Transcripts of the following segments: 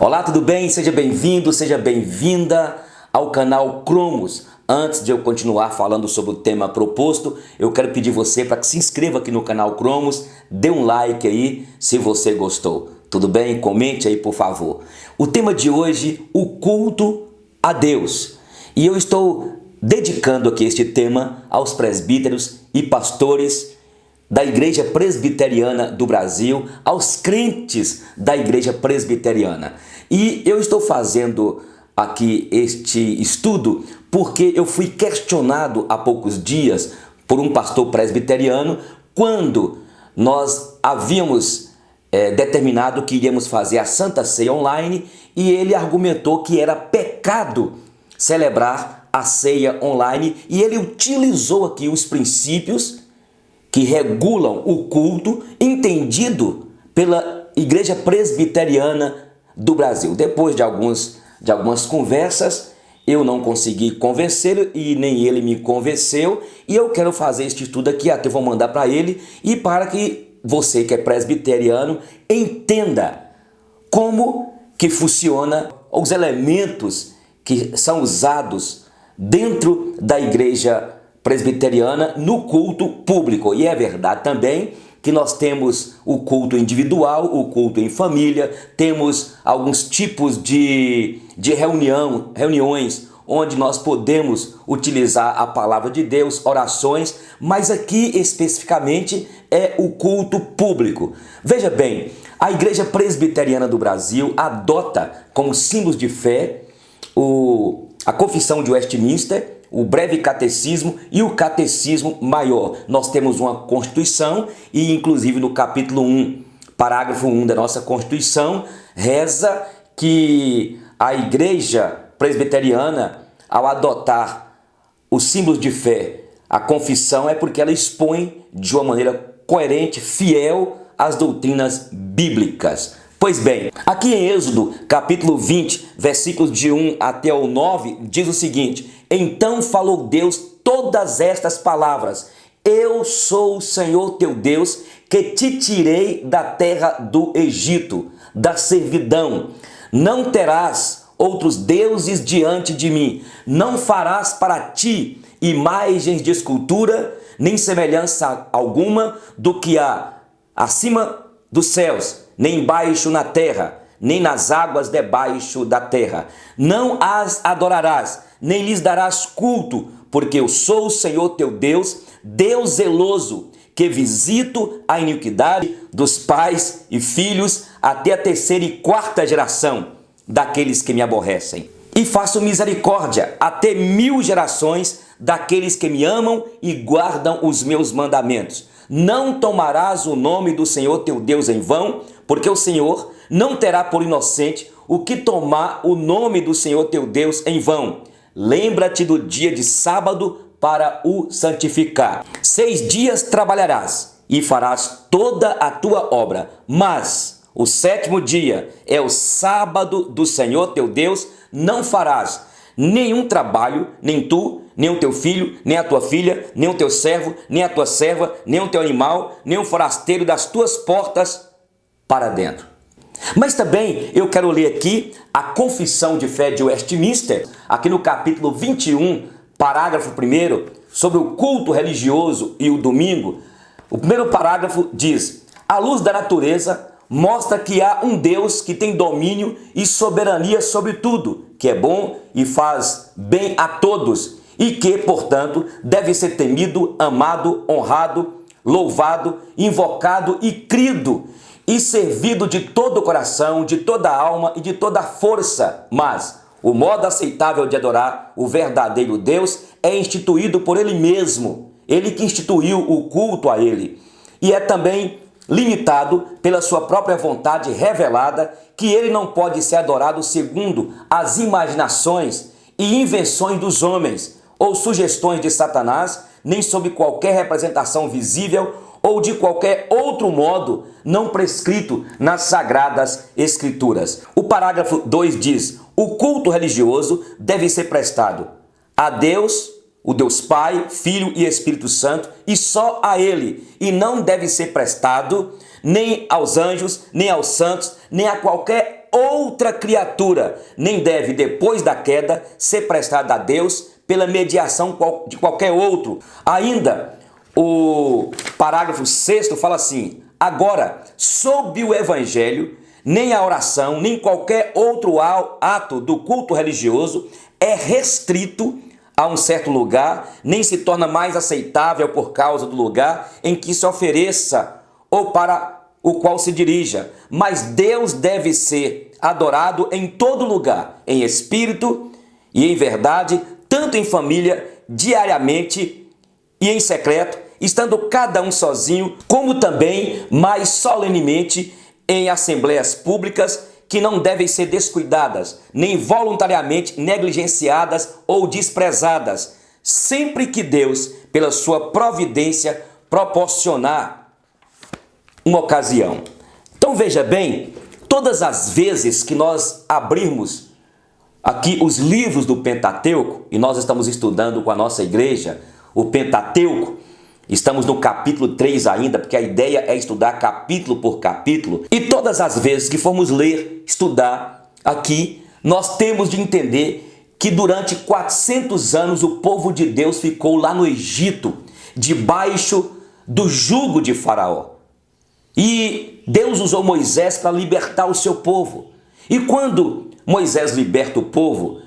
Olá, tudo bem? Seja bem-vindo, seja bem-vinda ao canal Cromos. Antes de eu continuar falando sobre o tema proposto, eu quero pedir você para que se inscreva aqui no canal Cromos, dê um like aí se você gostou. Tudo bem? Comente aí, por favor. O tema de hoje, o culto a Deus. E eu estou dedicando aqui este tema aos presbíteros e pastores da Igreja Presbiteriana do Brasil, aos crentes da Igreja Presbiteriana. E eu estou fazendo aqui este estudo porque eu fui questionado há poucos dias por um pastor presbiteriano quando nós havíamos determinado que iríamos fazer a Santa Ceia online, e ele argumentou que era pecado celebrar a ceia online, e ele utilizou aqui os princípios que regulam o culto entendido pela Igreja Presbiteriana do Brasil. Depois de algumas conversas, eu não consegui convencê-lo e nem ele me convenceu, e eu quero fazer este estudo aqui, até vou mandar para ele, e para que você que é presbiteriano entenda como que funciona os elementos que são usados dentro da igreja presbiteriana no culto público. E é verdade também que nós temos o culto individual, o culto em família, temos alguns tipos de reuniões onde nós podemos utilizar a palavra de Deus, orações, mas aqui especificamente é o culto público. Veja bem, a Igreja Presbiteriana do Brasil adota como símbolos de fé a Confissão de Westminster, o Breve Catecismo e o Catecismo Maior. Nós temos uma Constituição e, inclusive, no capítulo 1, parágrafo 1 da nossa Constituição, reza que a Igreja Presbiteriana, ao adotar os símbolos de fé, a confissão, é porque ela expõe de uma maneira coerente, fiel às doutrinas bíblicas. Pois bem, aqui em Êxodo, capítulo 20, versículos de 1 até o 9, diz o seguinte: Então falou Deus todas estas palavras: Eu sou o Senhor teu Deus, que te tirei da terra do Egito, da servidão. Não terás outros deuses diante de mim. Não farás para ti imagens de escultura, nem semelhança alguma do que há acima dos céus, nem embaixo na terra, nem nas águas debaixo da terra. Não as adorarás, nem lhes darás culto, porque eu sou o Senhor teu Deus, Deus zeloso, que visito a iniquidade dos pais e filhos até a terceira e quarta geração daqueles que me aborrecem. E faço misericórdia até 1000 gerações daqueles que me amam e guardam os meus mandamentos. Não tomarás o nome do Senhor teu Deus em vão, porque o Senhor não terá por inocente o que tomar o nome do Senhor teu Deus em vão. Lembra-te do dia de sábado para o santificar. 6 dias trabalharás e farás toda a tua obra, mas o 7º dia é o sábado do Senhor teu Deus, não farás nenhum trabalho, nem tu, nem o teu filho, nem a tua filha, nem o teu servo, nem a tua serva, nem o teu animal, nem o forasteiro das tuas portas para dentro. Mas também eu quero ler aqui a Confissão de Fé de Westminster, aqui no capítulo 21, parágrafo 1, sobre o culto religioso e o domingo. O primeiro parágrafo diz: a luz da natureza mostra que há um Deus que tem domínio e soberania sobre tudo, que é bom e faz bem a todos, e que, portanto, deve ser temido, amado, honrado, louvado, invocado e crido, e servido de todo o coração, de toda a alma e de toda a força. Mas o modo aceitável de adorar o verdadeiro Deus é instituído por Ele mesmo, Ele que instituiu o culto a Ele, e é também limitado pela sua própria vontade revelada, que Ele não pode ser adorado segundo as imaginações e invenções dos homens, ou sugestões de Satanás, nem sob qualquer representação visível ou de qualquer outro modo não prescrito nas Sagradas Escrituras. O parágrafo 2 diz: o culto religioso deve ser prestado a Deus, o Deus Pai, Filho e Espírito Santo, e só a Ele, e não deve ser prestado nem aos anjos, nem aos santos, nem a qualquer outra criatura, nem deve, depois da queda, ser prestada a Deus pela mediação de qualquer outro. Ainda, o parágrafo 6º fala assim: agora, sob o evangelho, nem a oração, nem qualquer outro ato do culto religioso é restrito a um certo lugar, nem se torna mais aceitável por causa do lugar em que se ofereça ou para o qual se dirija. Mas Deus deve ser adorado em todo lugar, em espírito e em verdade, tanto em família, diariamente e em secreto, estando cada um sozinho, como também mais solenemente em assembleias públicas que não devem ser descuidadas, nem voluntariamente negligenciadas ou desprezadas, sempre que Deus, pela sua providência, proporcionar uma ocasião. Então veja bem, todas as vezes que nós abrirmos aqui os livros do Pentateuco, e nós estamos estudando com a nossa igreja o Pentateuco, estamos no capítulo 3 ainda, porque a ideia é estudar capítulo por capítulo. E todas as vezes que formos ler, estudar aqui, nós temos de entender que durante 400 anos o povo de Deus ficou lá no Egito, debaixo do jugo de Faraó. E Deus usou Moisés para libertar o seu povo. E quando Moisés liberta o povo,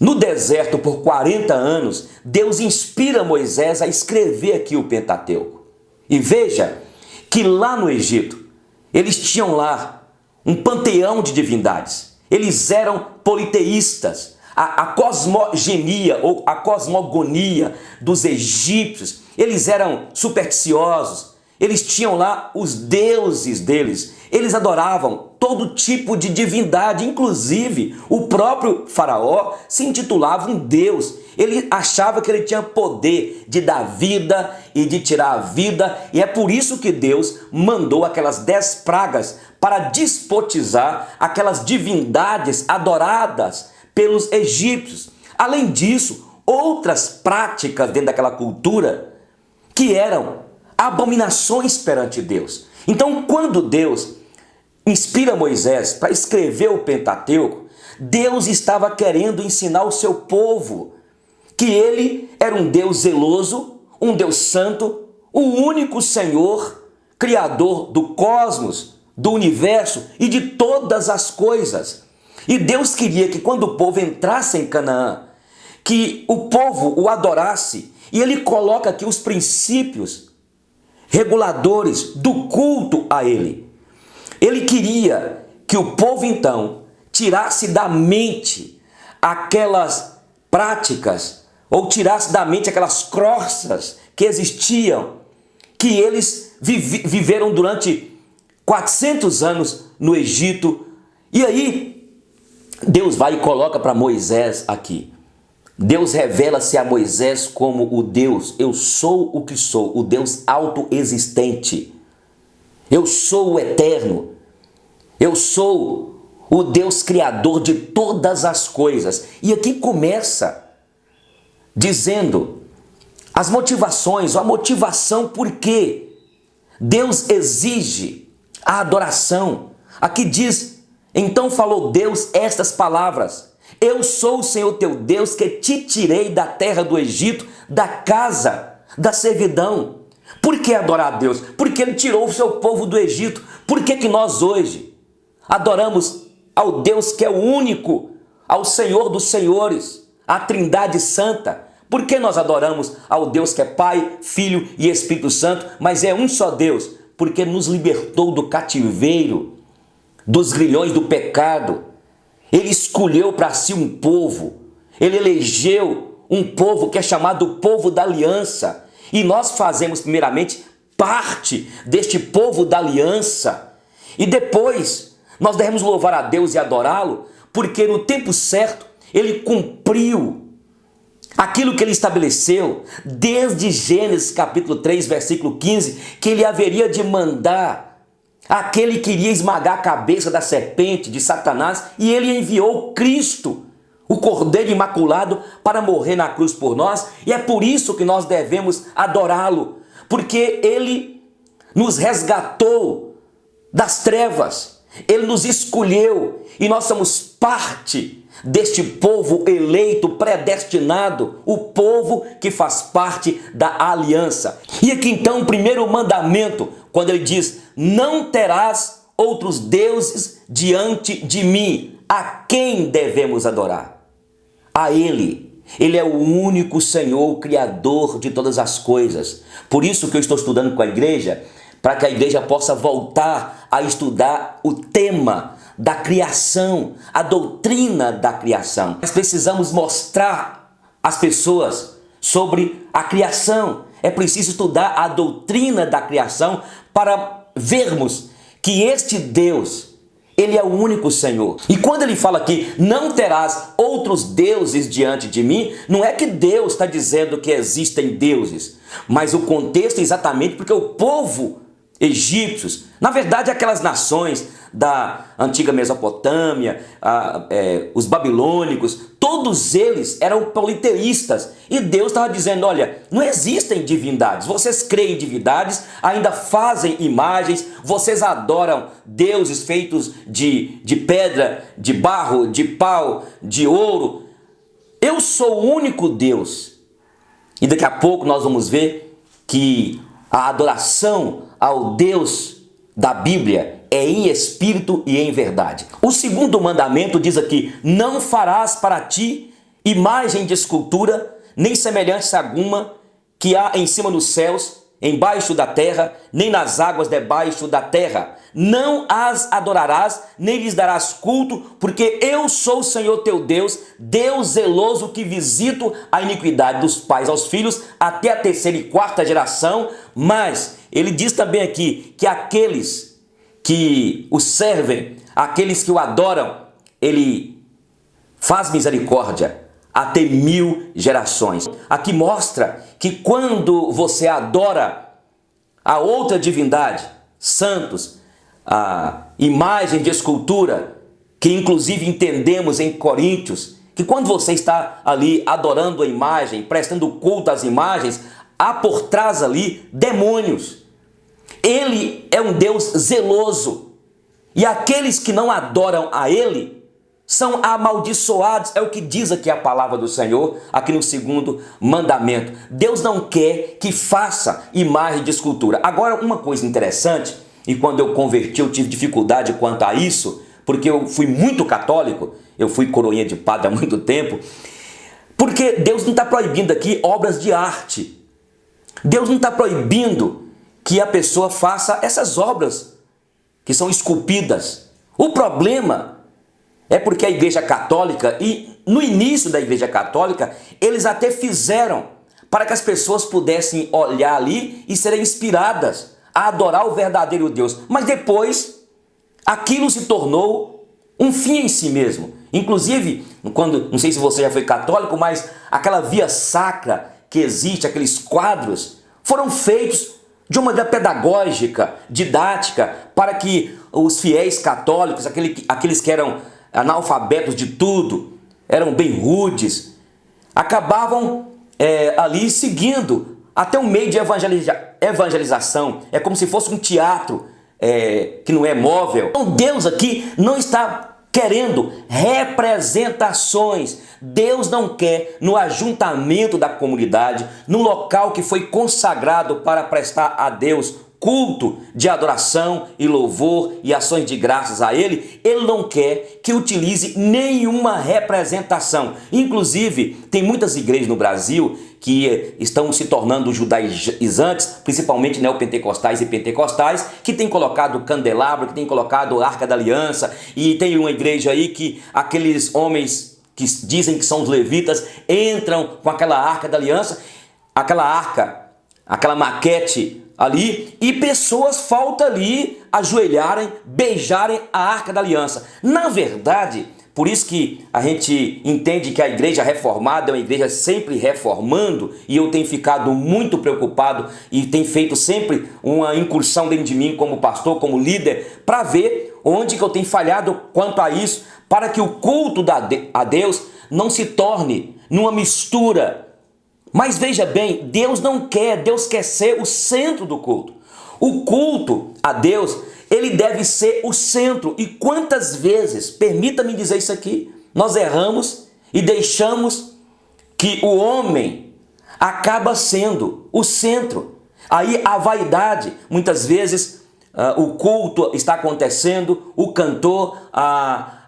no deserto por 40 anos, Deus inspira Moisés a escrever aqui o Pentateuco. E veja que lá no Egito, eles tinham lá um panteão de divindades. Eles eram politeístas. A cosmogenia ou a cosmogonia dos egípcios, eles eram supersticiosos. Eles tinham lá os deuses deles. Eles adoravam todo tipo de divindade, inclusive o próprio Faraó se intitulava um deus. Ele achava que ele tinha poder de dar vida e de tirar a vida, e é por isso que Deus mandou aquelas 10 pragas para despotizar aquelas divindades adoradas pelos egípcios. Além disso, outras práticas dentro daquela cultura que eram abominações perante Deus. Então, quando Deus inspira Moisés para escrever o Pentateuco, Deus estava querendo ensinar o seu povo que ele era um Deus zeloso, um Deus santo, o único Senhor, Criador do cosmos, do universo e de todas as coisas. E Deus queria que quando o povo entrasse em Canaã, que o povo o adorasse, e ele coloca aqui os princípios reguladores do culto a ele. Ele queria que o povo então tirasse da mente aquelas práticas ou tirasse da mente aquelas croças que existiam, que eles viveram durante 400 anos no Egito. E aí Deus vai e coloca para Moisés aqui. Deus revela-se a Moisés como o Deus, eu sou o que sou, o Deus autoexistente. Eu sou o eterno. Eu sou o Deus criador de todas as coisas. E aqui começa dizendo as motivações, a motivação por que Deus exige a adoração. Aqui diz, então falou Deus estas palavras: eu sou o Senhor teu Deus que te tirei da terra do Egito, da casa da servidão. Por que adorar a Deus? Porque ele tirou o seu povo do Egito. Por que nós hoje adoramos ao Deus que é o único, ao Senhor dos senhores, a Trindade Santa? Por que nós adoramos ao Deus que é Pai, Filho e Espírito Santo, mas é um só Deus? Porque nos libertou do cativeiro, dos grilhões do pecado. Ele escolheu para si um povo, ele elegeu um povo que é chamado o povo da aliança. E nós fazemos primeiramente parte deste povo da aliança. E depois nós devemos louvar a Deus e adorá-lo, porque no tempo certo ele cumpriu aquilo que ele estabeleceu desde Gênesis capítulo 3, versículo 15, que ele haveria de mandar aquele que iria esmagar a cabeça da serpente, de Satanás, e ele enviou Cristo, o Cordeiro Imaculado, para morrer na cruz por nós. E é por isso que nós devemos adorá-lo, porque ele nos resgatou das trevas, Ele nos escolheu e nós somos parte deste povo eleito, predestinado, o povo que faz parte da aliança. E aqui então o primeiro mandamento, quando ele diz: não terás outros deuses diante de mim. A quem devemos adorar? A Ele. Ele é o único Senhor, Criador de todas as coisas. Por isso que eu estou estudando com a igreja, para que a igreja possa voltar a estudar o tema da criação, a doutrina da criação. Nós precisamos mostrar às pessoas sobre a criação. É preciso estudar a doutrina da criação para vermos que este Deus, Ele é o único Senhor. E quando ele fala aqui, não terás outros deuses diante de mim, não é que Deus está dizendo que existem deuses, mas o contexto é exatamente porque o povo egípcios, na verdade aquelas nações da antiga Mesopotâmia, os babilônicos, todos eles eram politeístas. E Deus estava dizendo: olha, não existem divindades, vocês creem em divindades, ainda fazem imagens, vocês adoram deuses feitos de pedra, de barro, de pau, de ouro. Eu sou o único Deus. E daqui a pouco nós vamos ver que a adoração ao Deus da Bíblia é em espírito e em verdade. O segundo mandamento diz aqui: não farás para ti imagem de escultura, nem semelhança alguma que há em cima dos céus, embaixo da terra, nem nas águas debaixo da terra. Não as adorarás, nem lhes darás culto, porque eu sou o Senhor teu Deus, Deus zeloso, que visito a iniquidade dos pais aos filhos, até a terceira e quarta geração. Mas ele diz também aqui que aqueles que o servem, aqueles que o adoram, ele faz misericórdia até 1000 gerações. Aqui mostra que quando você adora a outra divindade, santos, a imagem de escultura, que inclusive entendemos em Coríntios, que quando você está ali adorando a imagem, prestando culto às imagens, há por trás ali demônios. Ele é um Deus zeloso. E aqueles que não adoram a Ele são amaldiçoados. É o que diz aqui a palavra do Senhor, aqui no segundo mandamento. Deus não quer que faça imagem de escultura. Agora, uma coisa interessante, e quando eu converti eu tive dificuldade quanto a isso, porque eu fui muito católico, eu fui coroinha de padre há muito tempo, porque Deus não está proibindo aqui obras de arte. Deus não está proibindo que a pessoa faça essas obras que são esculpidas. O problema é porque a Igreja Católica, e no início da Igreja Católica, eles até fizeram para que as pessoas pudessem olhar ali e serem inspiradas a adorar o verdadeiro Deus. Mas depois, aquilo se tornou um fim em si mesmo. Inclusive, quando, não sei se você já foi católico, mas aquela via sacra que existe, aqueles quadros, foram feitos de uma maneira pedagógica, didática, para que os fiéis católicos, aqueles que eram analfabetos de tudo, eram bem rudes, acabavam ali seguindo até um meio de evangelização. É como se fosse um teatro que não é móvel. Então Deus aqui não está querendo representações. Deus não quer no ajuntamento da comunidade, no local que foi consagrado para prestar a Deus culto de adoração e louvor e ações de graças a Ele, Ele não quer que utilize nenhuma representação. Inclusive, tem muitas igrejas no Brasil que estão se tornando judaizantes, principalmente neopentecostais e pentecostais, que tem colocado candelabro, que tem colocado Arca da Aliança, e tem uma igreja aí que aqueles homens que dizem que são os levitas entram com aquela Arca da Aliança, aquela arca, aquela maquete ali, e pessoas faltam ali ajoelharem, beijarem a Arca da Aliança. Na verdade, por isso que a gente entende que a igreja reformada é uma igreja sempre reformando, e eu tenho ficado muito preocupado e tenho feito sempre uma incursão dentro de mim como pastor, como líder, para ver onde que eu tenho falhado quanto a isso, para que o culto a Deus não se torne numa mistura. Mas veja bem, Deus não quer, Deus quer ser o centro do culto. O culto a Deus, ele deve ser o centro. E quantas vezes, permita-me dizer isso aqui, nós erramos e deixamos que o homem acaba sendo o centro. Aí a vaidade, muitas vezes o culto está acontecendo, o cantor,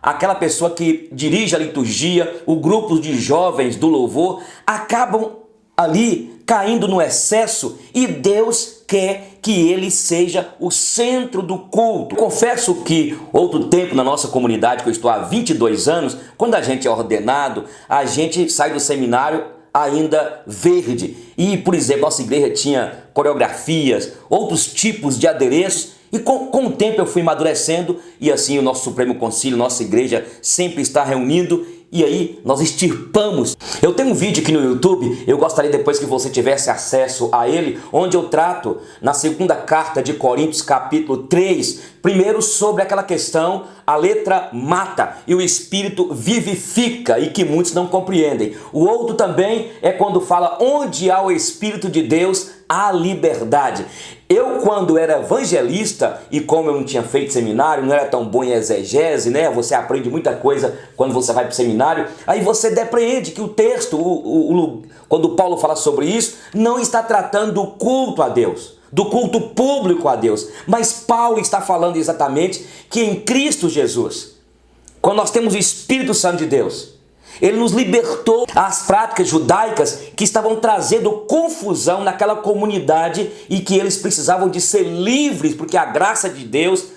aquela pessoa que dirige a liturgia, o grupo de jovens do louvor, acabam ali caindo no excesso e Deus quer que ele seja o centro do culto. Confesso que outro tempo na nossa comunidade, que eu estou há 22 anos, quando a gente é ordenado, a gente sai do seminário ainda verde. E, por exemplo, nossa igreja tinha coreografias, outros tipos de adereços, e com o tempo eu fui amadurecendo, e assim o nosso Supremo Concílio, nossa igreja sempre está reunindo, e aí nós extirpamos. Eu tenho um vídeo aqui no YouTube, eu gostaria depois que você tivesse acesso a ele, onde eu trato na segunda carta de Coríntios, capítulo 3, primeiro sobre aquela questão, a letra mata e o espírito vivifica, e que muitos não compreendem. O outro também é quando fala onde há o Espírito de Deus, há liberdade. Eu, quando era evangelista, e como eu não tinha feito seminário, não era tão bom em exegese, né? Você aprende muita coisa quando você vai para o seminário, aí você depreende que o texto, quando Paulo fala sobre isso, não está tratando do culto a Deus, do culto público a Deus, mas Paulo está falando exatamente que em Cristo Jesus, quando nós temos o Espírito Santo de Deus, ele nos libertou das práticas judaicas que estavam trazendo confusão naquela comunidade e que eles precisavam de ser livres, porque a graça de Deus,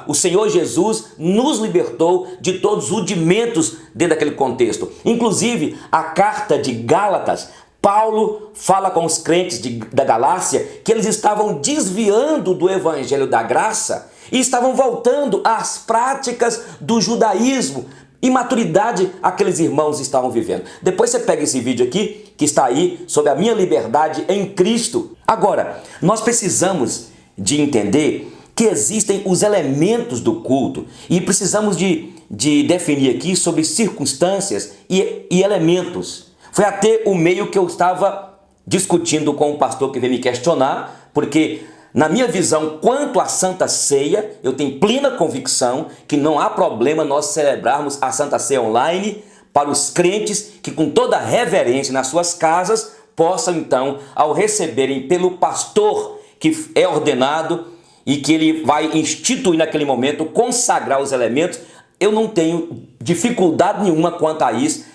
o Senhor Jesus, nos libertou de todos os rudimentos dentro daquele contexto. Inclusive, a carta de Gálatas, Paulo fala com os crentes da Galácia que eles estavam desviando do evangelho da graça e estavam voltando às práticas do judaísmo. Imaturidade aqueles irmãos estavam vivendo. Depois você pega esse vídeo aqui, que está aí, sobre a minha liberdade em Cristo. Agora, nós precisamos de entender que existem os elementos do culto e precisamos de definir aqui sobre circunstâncias e elementos. Foi até o meio que eu estava discutindo com o pastor que veio me questionar, porque na minha visão, quanto à Santa Ceia, eu tenho plena convicção que não há problema nós celebrarmos a Santa Ceia online para os crentes que com toda reverência nas suas casas possam então, ao receberem pelo pastor que é ordenado e que ele vai instituir naquele momento, consagrar os elementos, eu não tenho dificuldade nenhuma quanto a isso,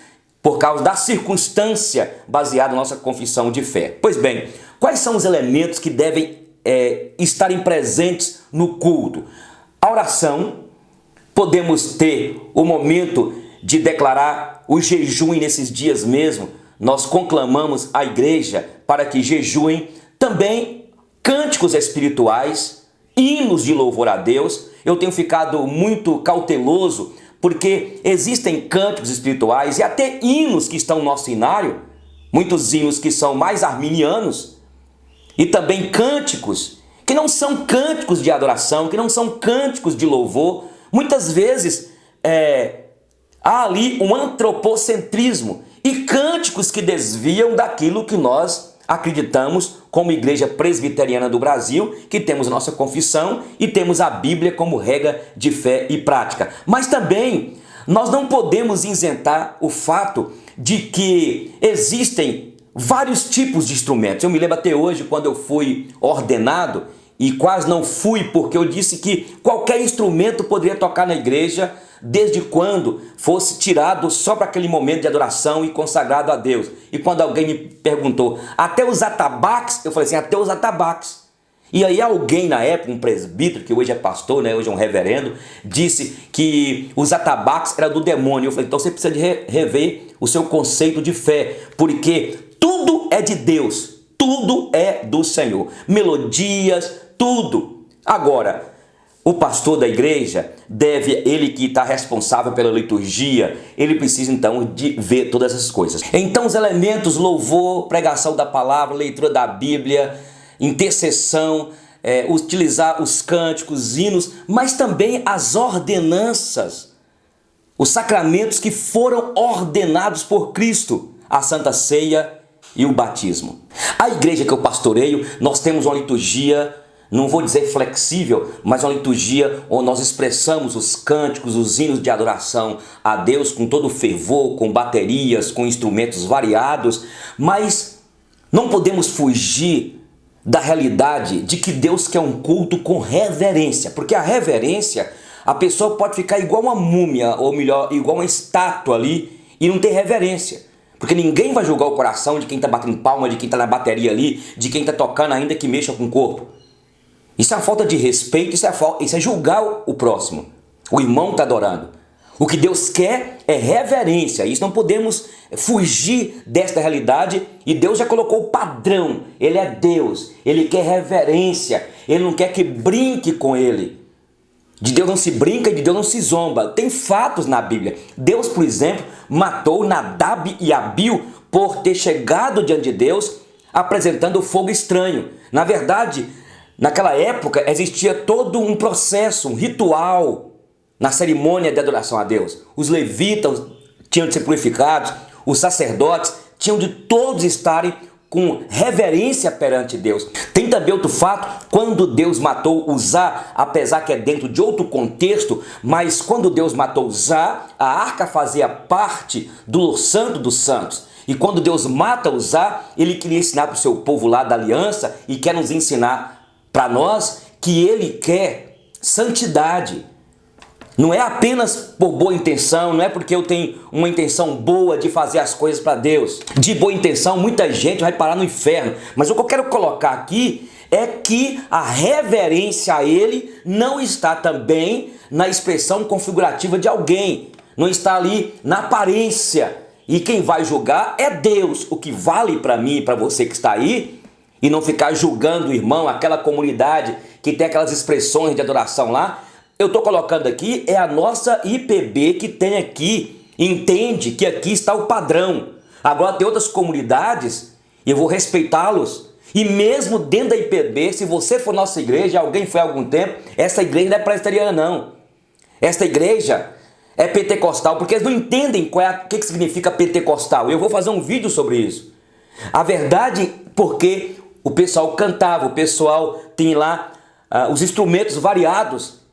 por causa da circunstância baseada na nossa confissão de fé. Pois bem, quais são os elementos que devem estarem presentes no culto? A oração, podemos ter o momento de declarar o jejum, e nesses dias mesmo nós conclamamos a igreja para que jejuem. Também cânticos espirituais, hinos de louvor a Deus. Eu tenho ficado muito cauteloso porque existem cânticos espirituais e até hinos que estão no nosso hinário, muitos hinos que são mais arminianos, e também cânticos que não são cânticos de adoração, que não são cânticos de louvor. Muitas vezes há ali um antropocentrismo e cânticos que desviam daquilo que nós acreditamos como Igreja Presbiteriana do Brasil, que temos nossa confissão e temos a Bíblia como regra de fé e prática. Mas também nós não podemos isentar o fato de que existem vários tipos de instrumentos. Eu me lembro até hoje, quando eu fui ordenado, e quase não fui, porque eu disse que qualquer instrumento poderia tocar na igreja, desde quando fosse tirado só para aquele momento de adoração e consagrado a Deus. E quando alguém me perguntou, até os atabaques? Eu falei assim, até os atabaques. E aí alguém na época, um presbítero, que hoje é pastor, né, hoje é um reverendo, disse que os atabaques eram do demônio. Eu falei, então você precisa de rever o seu conceito de fé, porque tudo é de Deus, tudo é do Senhor. Melodias, tudo. Agora, o pastor da igreja ele que está responsável pela liturgia, ele precisa então de ver todas essas coisas. Então os elementos, louvor, pregação da palavra, leitura da Bíblia, intercessão, utilizar os cânticos, hinos, mas também as ordenanças, os sacramentos que foram ordenados por Cristo, a Santa Ceia e o batismo. A igreja que eu pastoreio, nós temos uma liturgia não vou dizer flexível, mas uma liturgia onde nós expressamos os cânticos, os hinos de adoração a Deus com todo fervor, com baterias, com instrumentos variados, mas não podemos fugir da realidade de que Deus quer um culto com reverência, porque a reverência, a pessoa pode ficar igual uma múmia, ou melhor, igual uma estátua ali e não ter reverência. Porque ninguém vai julgar o coração de quem está batendo palma, de quem está na bateria ali, de quem está tocando ainda que mexa com o corpo. Isso é uma falta de respeito, isso é julgar o próximo. O irmão está adorando. O que Deus quer é reverência. Isso não podemos fugir desta realidade. E Deus já colocou o padrão. Ele é Deus. Ele quer reverência. Ele não quer que brinque com Ele. De Deus não se brinca e de Deus não se zomba. Tem fatos na Bíblia. Deus, por exemplo, matou Nadab e Abiú por ter chegado diante de Deus apresentando fogo estranho. Na verdade, naquela época existia todo um processo, um ritual na cerimônia de adoração a Deus. Os levitas tinham de ser purificados, os sacerdotes tinham de todos estarem com reverência perante Deus. Tem também outro fato, quando Deus matou Uzá, apesar que é dentro de outro contexto, mas quando Deus matou Uzá, a arca fazia parte do Santo dos Santos. E quando Deus mata Uzá, Ele queria ensinar para o seu povo lá da aliança e quer nos ensinar para nós que Ele quer santidade. Não é apenas por boa intenção, não é porque eu tenho uma intenção boa de fazer as coisas para Deus. De boa intenção, muita gente vai parar no inferno. Mas o que eu quero colocar aqui é que a reverência a Ele não está também na expressão configurativa de alguém. Não está ali na aparência. E quem vai julgar é Deus. O que vale para mim e para você que está aí, e não ficar julgando o irmão, aquela comunidade que tem aquelas expressões de adoração lá, eu estou colocando aqui, é a nossa IPB que tem aqui, entende que aqui está o padrão. Agora tem outras comunidades, e eu vou respeitá-los. E mesmo dentro da IPB, se você for nossa igreja, alguém foi há algum tempo, essa igreja não é presbiteriana não. Esta igreja é pentecostal, porque eles não entendem o que significa pentecostal. Eu vou fazer um vídeo sobre isso. A verdade, porque o pessoal cantava, o pessoal tem lá os instrumentos variados.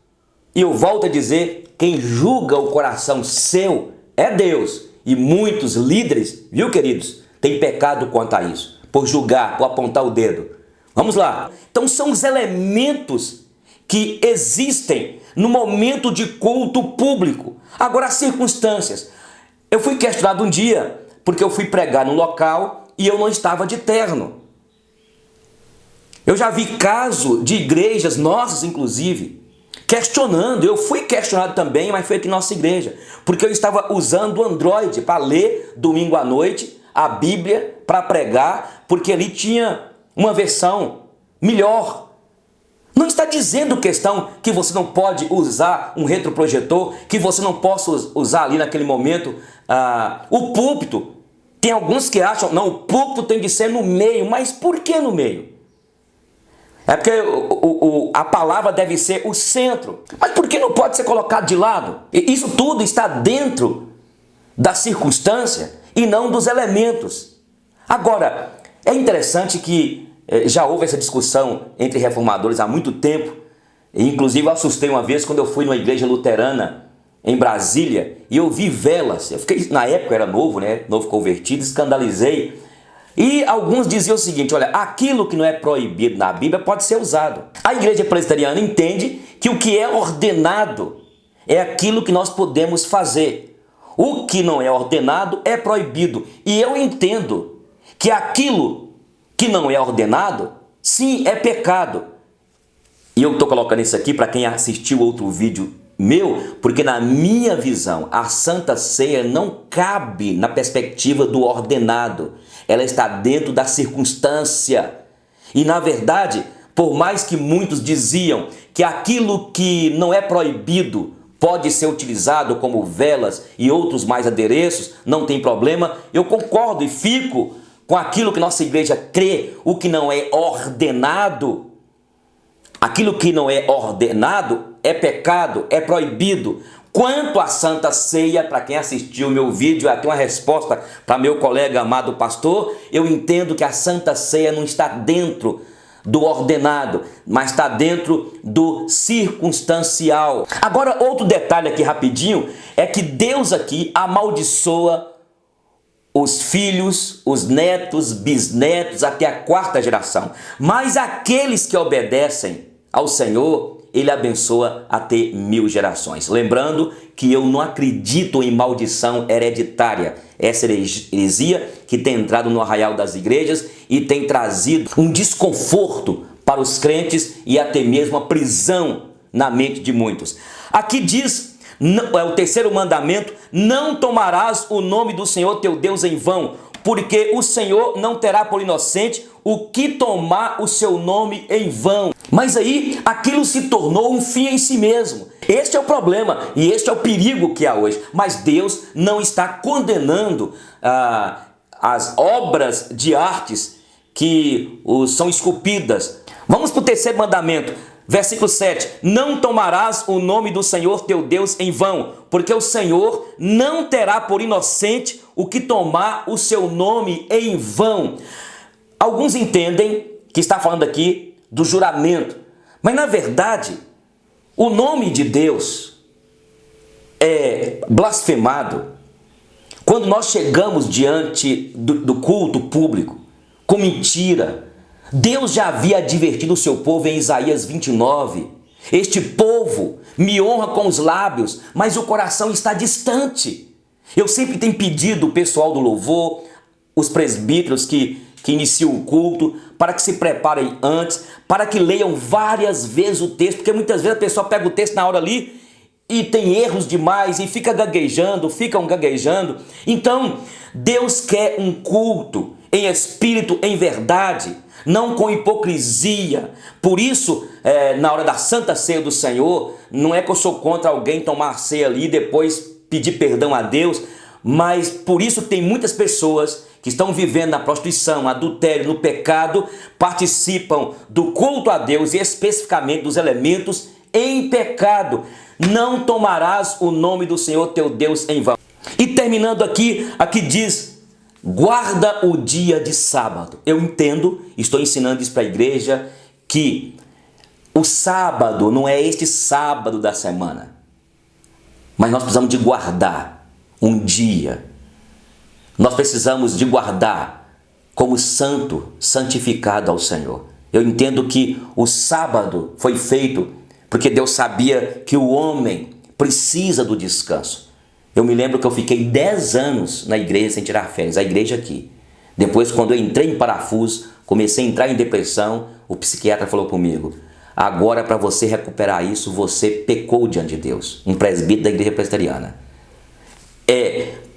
E eu volto a dizer, quem julga o coração seu é Deus. E muitos líderes, viu queridos, têm pecado quanto a isso. Por julgar, por apontar o dedo. Vamos lá. Então são os elementos que existem no momento de culto público. Agora as circunstâncias. Eu fui questionado um dia, porque eu fui pregar num local e eu não estava de terno. Eu já vi caso de igrejas nossas, inclusive, questionando. Eu fui questionado também, mas foi aqui em nossa igreja, porque eu estava usando o Android para ler domingo à noite a Bíblia para pregar, porque ali tinha uma versão melhor. Não está dizendo questão que você não pode usar um retroprojetor, que você não possa usar ali naquele momento o púlpito. Tem alguns que acham, não, o púlpito tem que ser no meio, mas por que no meio? É porque a palavra deve ser o centro. Mas por que não pode ser colocado de lado? Isso tudo está dentro da circunstância e não dos elementos. Agora, é interessante que já houve essa discussão entre reformadores há muito tempo. Inclusive eu assustei uma vez quando eu fui numa igreja luterana em Brasília e eu vi velas. Eu fiquei, na época eu era novo, né? Novo convertido, escandalizei. E alguns diziam o seguinte, olha, aquilo que não é proibido na Bíblia pode ser usado. A igreja presbiteriana entende que o que é ordenado é aquilo que nós podemos fazer. O que não é ordenado é proibido. E eu entendo que aquilo que não é ordenado, sim, é pecado. E eu estou colocando isso aqui para quem assistiu outro vídeo meu, porque na minha visão, a Santa Ceia não cabe na perspectiva do ordenado. Ela está dentro da circunstância. E na verdade, por mais que muitos diziam que aquilo que não é proibido pode ser utilizado como velas e outros mais adereços, não tem problema, eu concordo e fico com aquilo que nossa igreja crê, o que não é ordenado. Aquilo que não é ordenado é pecado, é proibido. Quanto à Santa Ceia, para quem assistiu o meu vídeo, aqui uma resposta para meu colega amado pastor, eu entendo que a Santa Ceia não está dentro do ordenado, mas está dentro do circunstancial. Agora, outro detalhe aqui rapidinho, é que Deus aqui amaldiçoa os filhos, os netos, bisnetos, até a quarta geração. Mas aqueles que obedecem ao Senhor, Ele abençoa até 1000 gerações. Lembrando que eu não acredito em maldição hereditária. Essa heresia que tem entrado no arraial das igrejas e tem trazido um desconforto para os crentes e até mesmo a prisão na mente de muitos. Aqui diz, é o terceiro mandamento: não tomarás o nome do Senhor teu Deus em vão, porque o Senhor não terá por inocente o que tomar o seu nome em vão. Mas aí aquilo se tornou um fim em si mesmo. Este é o problema e este é o perigo que há hoje. Mas Deus não está condenando as obras de artes que são esculpidas. Vamos para o terceiro mandamento. Versículo 7, não tomarás o nome do Senhor teu Deus em vão, porque o Senhor não terá por inocente o que tomar o seu nome em vão. Alguns entendem que está falando aqui do juramento, mas na verdade, o nome de Deus é blasfemado quando nós chegamos diante do culto público com mentira. Deus já havia advertido o seu povo em Isaías 29. Este povo me honra com os lábios, mas o coração está distante. Eu sempre tenho pedido o pessoal do louvor, os presbíteros que iniciam o culto, para que se preparem antes, para que leiam várias vezes o texto, porque muitas vezes a pessoa pega o texto na hora ali e tem erros demais e ficam gaguejando. Então, Deus quer um culto em espírito, em verdade, não com hipocrisia. Por isso, na hora da Santa Ceia do Senhor, não é que eu sou contra alguém tomar ceia ali e depois pedir perdão a Deus, mas por isso tem muitas pessoas que estão vivendo na prostituição, adultério, no pecado, participam do culto a Deus e especificamente dos elementos em pecado. Não tomarás o nome do Senhor teu Deus em vão. E terminando aqui diz: guarda o dia de sábado. Eu entendo, estou ensinando isso para a igreja, que o sábado não é este sábado da semana, mas nós precisamos de guardar um dia. Nós precisamos de guardar como santo, santificado ao Senhor. Eu entendo que o sábado foi feito porque Deus sabia que o homem precisa do descanso. Eu me lembro que eu fiquei 10 anos na igreja sem tirar férias, a igreja aqui. Depois, quando eu entrei em parafuso, comecei a entrar em depressão, o psiquiatra falou comigo: agora, para você recuperar isso, você pecou diante de Deus. Um presbítero da igreja presbiteriana.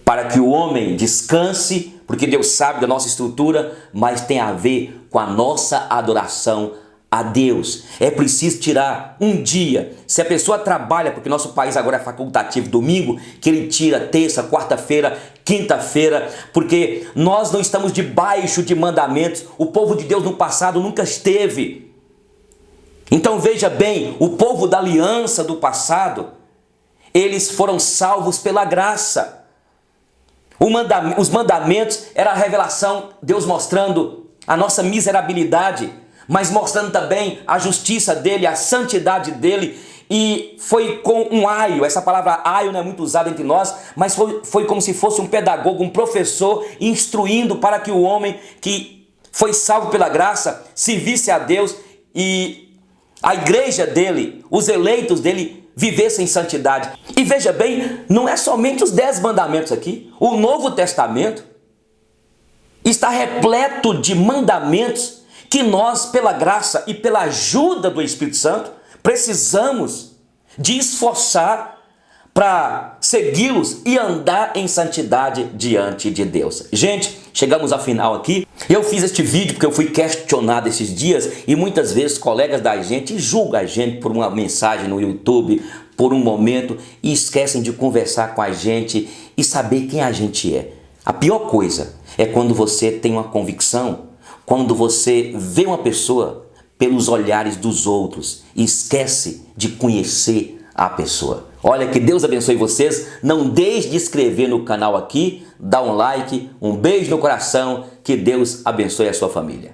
Para que o homem descanse, porque Deus sabe da nossa estrutura, mas tem a ver com a nossa adoração a Deus. É preciso tirar um dia. Se a pessoa trabalha, porque nosso país agora é facultativo, domingo, que ele tira terça, quarta-feira, quinta-feira, porque nós não estamos debaixo de mandamentos. O povo de Deus no passado nunca esteve. Então veja bem, o povo da aliança do passado, eles foram salvos pela graça. Os mandamentos era a revelação, Deus mostrando a nossa miserabilidade, mas mostrando também a justiça dele, a santidade dele. E foi com um aio, essa palavra aio não é muito usada entre nós, mas foi como se fosse um pedagogo, um professor, instruindo para que o homem que foi salvo pela graça servisse a Deus e a igreja dele, os eleitos dele, vivessem em santidade. E veja bem, não é somente os 10 mandamentos aqui. O Novo Testamento está repleto de mandamentos que nós, pela graça e pela ajuda do Espírito Santo, precisamos de esforçar para segui-los e andar em santidade diante de Deus. Gente, chegamos ao final aqui. Eu fiz este vídeo porque eu fui questionado esses dias e muitas vezes colegas da gente julgam a gente por uma mensagem no YouTube, por um momento, e esquecem de conversar com a gente e saber quem a gente é. A pior coisa é quando você tem uma convicção, quando você vê uma pessoa pelos olhares dos outros e esquece de conhecer a pessoa. Olha, que Deus abençoe vocês. Não deixe de inscrever no canal aqui, dá um like, um beijo no coração, que Deus abençoe a sua família.